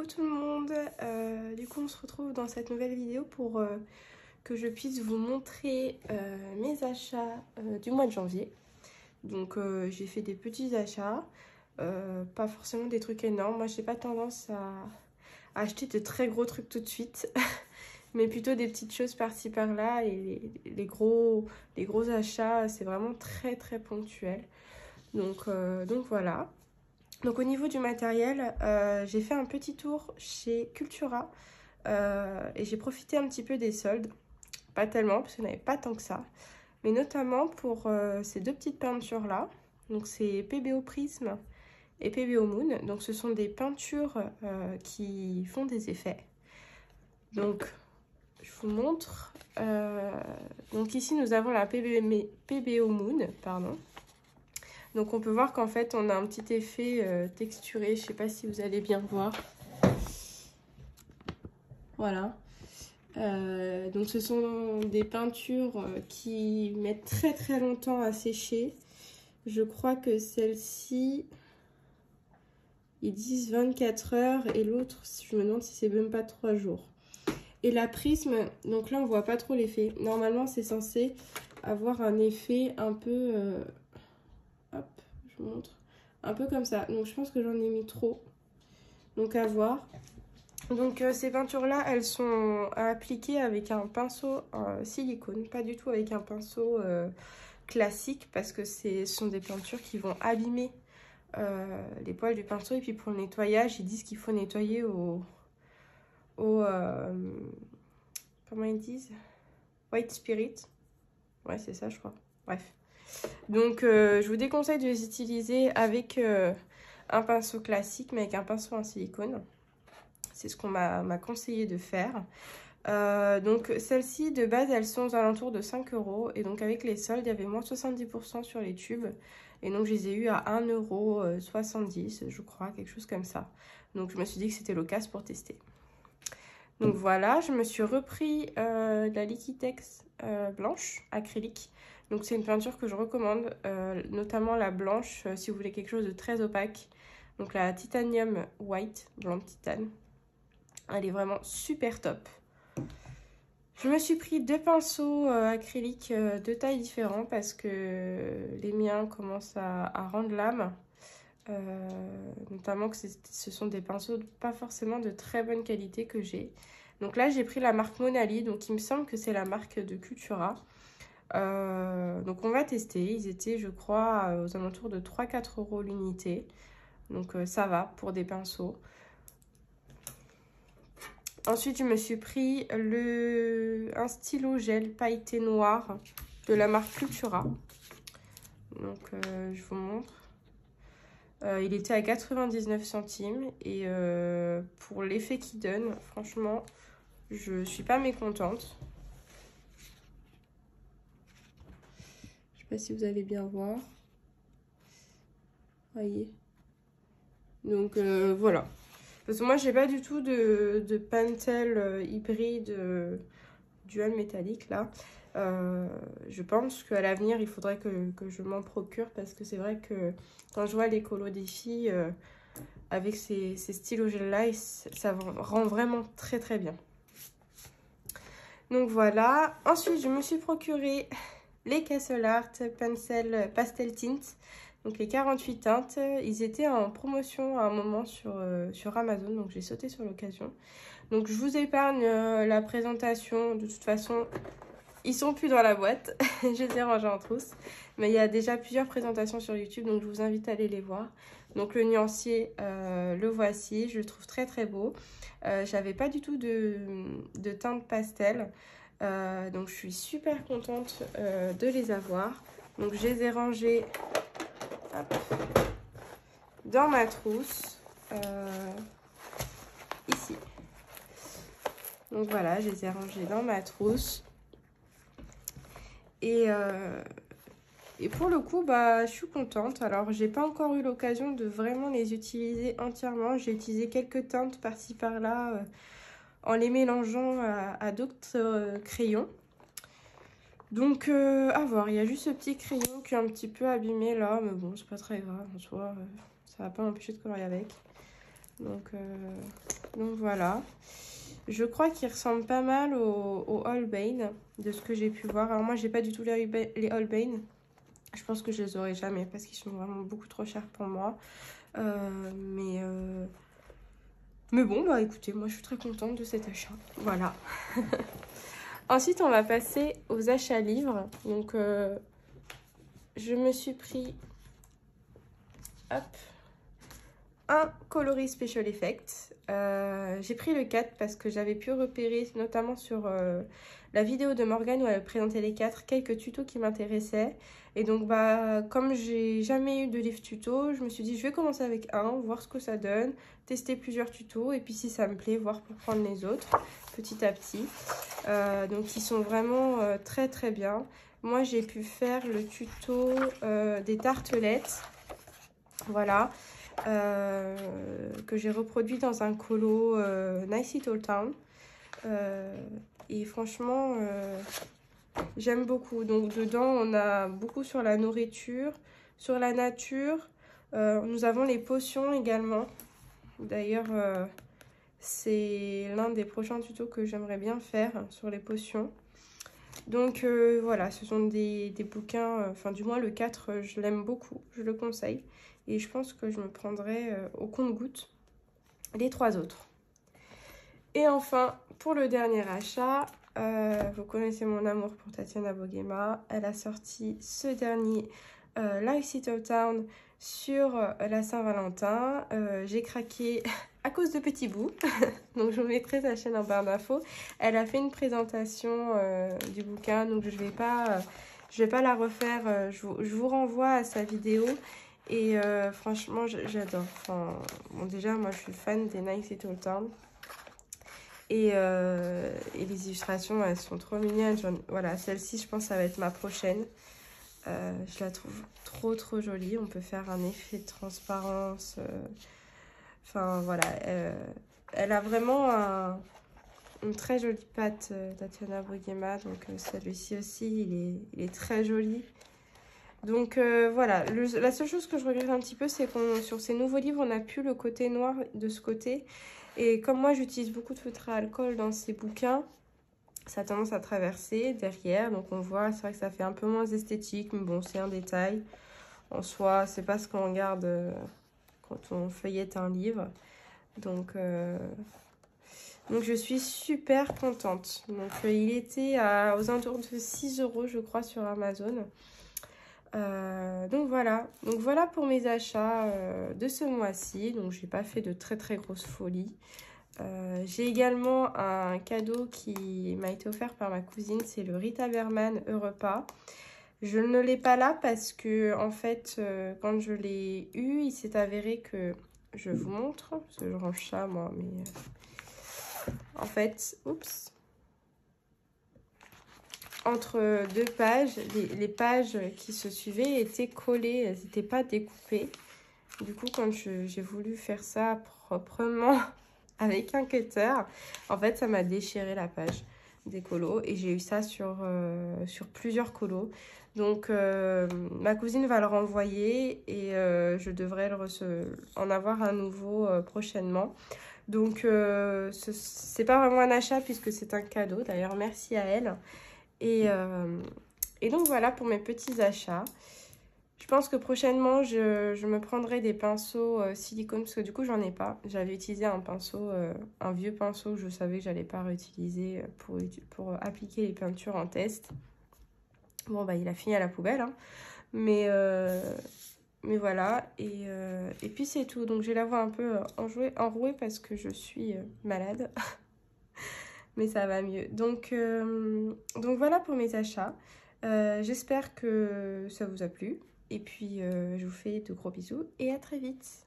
Coucou tout le monde, du coup on se retrouve dans cette nouvelle vidéo pour que je puisse vous montrer mes achats du mois de janvier. Donc j'ai fait des petits achats, pas forcément des trucs énormes. Moi j'ai pas tendance à acheter de très gros trucs tout de suite, mais plutôt des petites choses par-ci par-là, et les gros achats c'est vraiment très ponctuel. Donc voilà. Donc au niveau du matériel, j'ai fait un petit tour chez Cultura et j'ai profité un petit peu des soldes. Pas tellement parce qu'il n'y en avait pas tant que ça. Mais notamment pour ces deux petites peintures là. Donc c'est PBO Prism et PBO Moon. Donc ce sont des peintures qui font des effets. Donc je vous montre. Donc ici nous avons la PBO Moon, pardon. Donc on peut voir qu'en fait on a un petit effet texturé, je sais pas si vous allez bien voir. Voilà. Donc ce sont des peintures qui mettent très longtemps à sécher. Je crois que celle-ci, ils disent 24 heures et l'autre, je me demande si c'est même pas 3 jours. Et la prisme, donc là on voit pas trop l'effet. Normalement c'est censé avoir un effet un peu... hop, je vous montre. Un peu comme ça. Donc je pense que j'en ai mis trop. Donc à voir. Donc ces peintures là elles sont à appliquer avec un pinceau silicone, pas du tout avec un pinceau classique, parce que ce sont des peintures qui vont abîmer les poils du pinceau. Et puis pour le nettoyage ils disent qu'il faut nettoyer comment ils disent, White Spirit, ouais c'est ça je crois, bref. Donc je vous déconseille de les utiliser avec un pinceau classique, mais avec un pinceau en silicone. C'est ce qu'on m'a conseillé de faire. Donc celles-ci de base elles sont aux alentours de 5 €. Et donc avec les soldes il y avait moins 70% sur les tubes. Et donc je les ai eu à 1,70 € je crois, quelque chose comme ça. Donc je me suis dit que c'était l'occasion pour tester. Donc voilà, je me suis repris la Liquitex blanche acrylique. Donc c'est une peinture que je recommande, notamment la blanche si vous voulez quelque chose de très opaque. Donc la Titanium White, blanc de titane. Elle est vraiment super top. Je me suis pris deux pinceaux acryliques de tailles différentes parce que les miens commencent à rendre l'âme. Notamment que ce sont des pinceaux pas forcément de très bonne qualité que j'ai. Donc là j'ai pris la marque Monali, donc il me semble que c'est la marque de Cultura. Donc on va tester. Ils étaient je crois aux alentours de 3-4 € l'unité. Donc ça va pour des pinceaux. Ensuite, je me suis pris un stylo gel pailleté noir de la marque Cultura. Donc, je vous montre. Il était à 99 centimes. Et pour l'effet qu'il donne, franchement, je suis pas mécontente. Je sais pas si vous allez bien voir. Voyez. Donc, voilà. Parce que moi, j'ai pas du tout de Pentel hybride dual métallique là. Je pense qu'à l'avenir, il faudrait que je m'en procure, parce que c'est vrai que quand je vois les colos des filles avec ces stylos gel là, ça rend vraiment très bien. Donc voilà. Ensuite, je me suis procuré les Castle Art Pencil Pastel Tint. Donc les 48 teintes, ils étaient en promotion à un moment sur Amazon, donc j'ai sauté sur l'occasion. Donc je vous épargne la présentation, de toute façon ils sont plus dans la boîte, je les ai rangés en trousse. Mais il y a déjà plusieurs présentations sur YouTube, donc je vous invite à aller les voir. Donc le nuancier, le voici, je le trouve très beau. J'avais pas du tout de teinte pastel, donc je suis super contente de les avoir. Donc je les ai rangés... Hop, dans ma trousse, ici. Donc voilà, je les ai rangés dans ma trousse. Et pour le coup, bah, je suis contente. Alors, j'ai pas encore eu l'occasion de vraiment les utiliser entièrement. J'ai utilisé quelques teintes par-ci par-là en les mélangeant à d'autres crayons. Donc, à voir. Il y a juste ce petit crayon qui est un petit peu abîmé là. Mais bon, c'est pas très grave en soi. Ça va pas m'empêcher de colorer avec. Donc voilà. Je crois qu'il ressemble pas mal au Holbein, de ce que j'ai pu voir. Alors moi, j'ai pas du tout les Holbein. Je pense que je les aurai jamais parce qu'ils sont vraiment beaucoup trop chers pour moi. Mais bon, bah écoutez, moi je suis très contente de cet achat. Voilà. Ensuite, on va passer aux achats livres. Donc, je me suis pris hop, un coloris Special Effects. J'ai pris le 4 parce que j'avais pu repérer, notamment sur la vidéo de Morgane où elle présentait les 4, quelques tutos qui m'intéressaient. Et donc, bah, comme j'ai jamais eu de livre tuto, je me suis dit, je vais commencer avec un, voir ce que ça donne, tester plusieurs tutos, et puis si ça me plaît, voir pour prendre les autres, petit à petit. Donc, ils sont vraiment très très bien. Moi, j'ai pu faire le tuto des tartelettes, voilà, que j'ai reproduit dans un colo Nice Little Town. Et franchement... j'aime beaucoup. Donc dedans, on a beaucoup sur la nourriture, sur la nature. Nous avons les potions également. D'ailleurs, c'est l'un des prochains tutos que j'aimerais bien faire sur les potions. Donc voilà, ce sont des bouquins, enfin du moins le 4, je l'aime beaucoup, je le conseille. Et je pense que je me prendrai au compte-gouttes les 3 autres. Et enfin, pour le dernier achat... vous connaissez mon amour pour Tatiana Boguema. Elle a sorti ce dernier Nice Little Town sur la Saint-Valentin. J'ai craqué à cause de Petit Bout. Donc je vous mettrai sa chaîne en barre d'infos. Elle a fait une présentation du bouquin. Donc je vais pas la refaire. Je vous renvoie à sa vidéo. Et franchement, j'adore. Enfin, bon, déjà, moi je suis fan des Nice Little Town. Et les illustrations, elles sont trop mignonnes. Voilà, celle-ci, je pense que ça va être ma prochaine. Je la trouve trop jolie. On peut faire un effet de transparence. Enfin, voilà. Elle a vraiment une très jolie patte, Tatiana Boguema. Donc, celui-ci aussi, il est très joli. Donc, voilà. La seule chose que je regrette un petit peu, c'est qu'on sur ces nouveaux livres, on n'a plus le côté noir de ce côté. Et comme moi, j'utilise beaucoup de feutre à alcool dans ces bouquins, ça a tendance à traverser derrière. Donc on voit, c'est vrai que ça fait un peu moins esthétique, mais bon, c'est un détail. En soi, c'est pas ce qu'on regarde quand on feuillette un livre. Donc je suis super contente. Donc il était aux alentours de 6 € je crois sur Amazon. Donc voilà pour mes achats de ce mois-ci. Donc j'ai pas fait de très grosses folies. J'ai également un cadeau qui m'a été offert par ma cousine, c'est le Rita Berman Repas. Je ne l'ai pas là parce que en fait quand je l'ai eu, il s'est avéré que, je vous montre, parce que je range ça moi, mais en fait, oups, entre 2 pages, les pages qui se suivaient étaient collées, elles n'étaient pas découpées. Du coup, quand j'ai voulu faire ça proprement avec un cutter, en fait, ça m'a déchiré la page des colos. Et j'ai eu ça sur plusieurs colos. Donc, ma cousine va le renvoyer et je devrais en avoir un nouveau prochainement. Donc, c'est pas vraiment un achat puisque c'est un cadeau. D'ailleurs, merci à elle. Et donc, voilà pour mes petits achats. Je pense que prochainement, je me prendrai des pinceaux silicone parce que du coup, j'en ai pas. J'avais utilisé un pinceau, un vieux pinceau que je savais que j'allais pas réutiliser pour appliquer les peintures en test. Bon, bah, il a fini à la poubelle, hein. Mais voilà. Et puis, c'est tout. Donc, je vais l'avoir un peu enrouée parce que je suis malade. Mais ça va mieux. Donc voilà pour mes achats. J'espère que ça vous a plu. Et puis, je vous fais de gros bisous et à très vite.